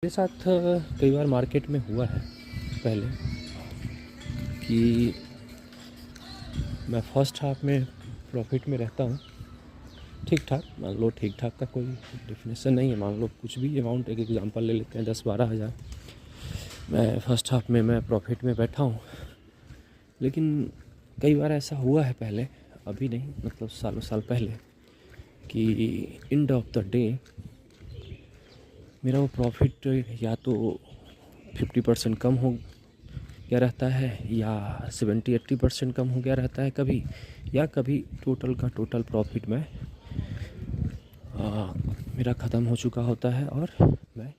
मेरे साथ कई बार मार्केट में हुआ है पहले कि मैं फर्स्ट हाफ में प्रॉफिट में रहता हूँ। ठीक ठाक, मान लो ठीक ठाक का कोई डेफिनेशन नहीं है, मान लो कुछ भी अमाउंट, एक एग्जांपल ले लेते हैं 10-12 हज़ार, मैं फर्स्ट हाफ में मैं प्रॉफिट में बैठा हूँ। लेकिन कई बार ऐसा हुआ है पहले, अभी नहीं, मतलब सालों साल पहले, कि एंड ऑफ द डे मेरा वो प्रॉफिट या तो 50% कम हो गया रहता है या 70-80% कम हो गया रहता है कभी, या कभी टोटल का टोटल प्रॉफिट में मेरा ख़त्म हो चुका होता है और मैं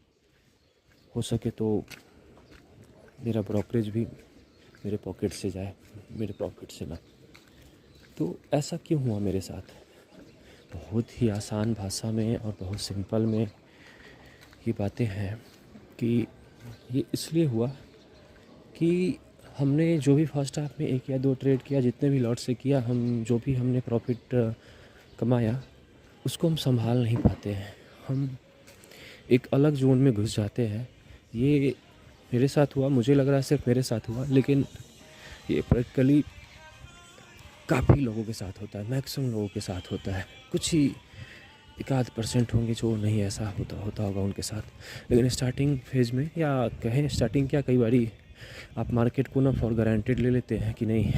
हो सके तो मेरा ब्रोकरेज भी मेरे पॉकेट से जाए, मेरे प्रॉफिट से ना। तो ऐसा क्यों हुआ मेरे साथ? बहुत ही आसान भाषा में और बहुत सिंपल में ये बातें हैं कि ये इसलिए हुआ कि हमने जो भी फर्स्ट हाफ में 1 या 2 ट्रेड किया, जितने भी लॉट से किया, हम जो भी हमने प्रॉफिट कमाया उसको हम संभाल नहीं पाते हैं। हम एक अलग जोन में घुस जाते हैं। ये मेरे साथ हुआ, मुझे लग रहा है सिर्फ मेरे साथ हुआ, लेकिन ये प्रैक्टिकली काफ़ी लोगों के साथ होता है, मैक्सिमम लोगों के साथ होता है। कुछ ही 1-8% होंगे जो नहीं ऐसा होता होगा उनके साथ। लेकिन स्टार्टिंग फेज़ में, या कहें स्टार्टिंग क्या, कई बारी आप मार्केट को ना फॉर गारंटेड ले लेते हैं कि नहीं,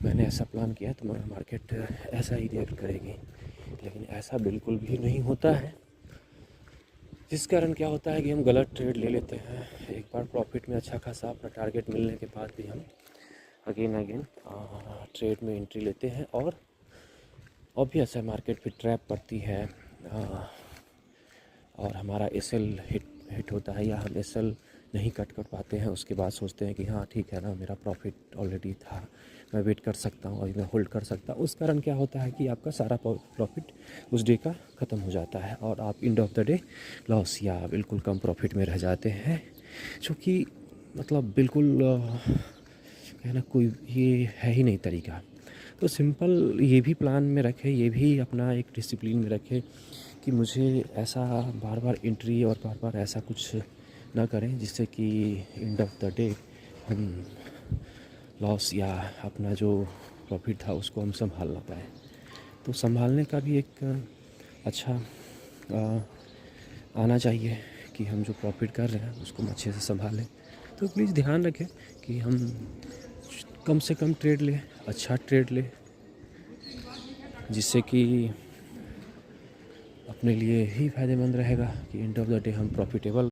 मैंने ऐसा प्लान किया तो मार्केट ऐसा ही रिएक्ट करेगी। लेकिन ऐसा बिल्कुल भी नहीं होता है, जिस कारण क्या होता है कि हम गलत ट्रेड ले लेते हैं। एक बार प्रॉफिट में अच्छा खासा अपना टारगेट मिलने के बाद भी हम अगेन ट्रेड में एंट्री लेते हैं, और ऑब्वियस है मार्केट फिर ट्रैप करती है, और हमारा एसएल हिट होता है, या हम एसएल नहीं कट कर पाते हैं। उसके बाद सोचते हैं कि हाँ ठीक है ना, मेरा प्रॉफिट ऑलरेडी था, मैं वेट कर सकता हूँ और मैं होल्ड कर सकता हूँ। उस कारण क्या होता है कि आपका सारा प्रॉफिट उस डे का ख़त्म हो जाता है और आप end of the day loss या बिल्कुल कम प्रॉफिट में रह जाते हैं, जो कि मतलब बिल्कुल कहना कोई ये है ही नहीं तरीका। तो सिंपल ये भी प्लान में रखें, ये भी अपना एक डिसिप्लिन में रखें कि मुझे ऐसा बार बार एंट्री और बार बार ऐसा कुछ ना करें जिससे कि एंड ऑफ द डे हम लॉस या अपना जो प्रॉफिट था उसको हम संभाल ना पाए। तो संभालने का भी एक अच्छा आना चाहिए कि हम जो प्रॉफिट कर रहे हैं उसको हम अच्छे से संभालें। तो प्लीज़ ध्यान रखें कि हम कम से कम ट्रेड लें, अच्छा ट्रेड लें, जिससे कि अपने लिए ही फ़ायदेमंद रहेगा कि एंड ऑफ द डे हम प्रॉफिटेबल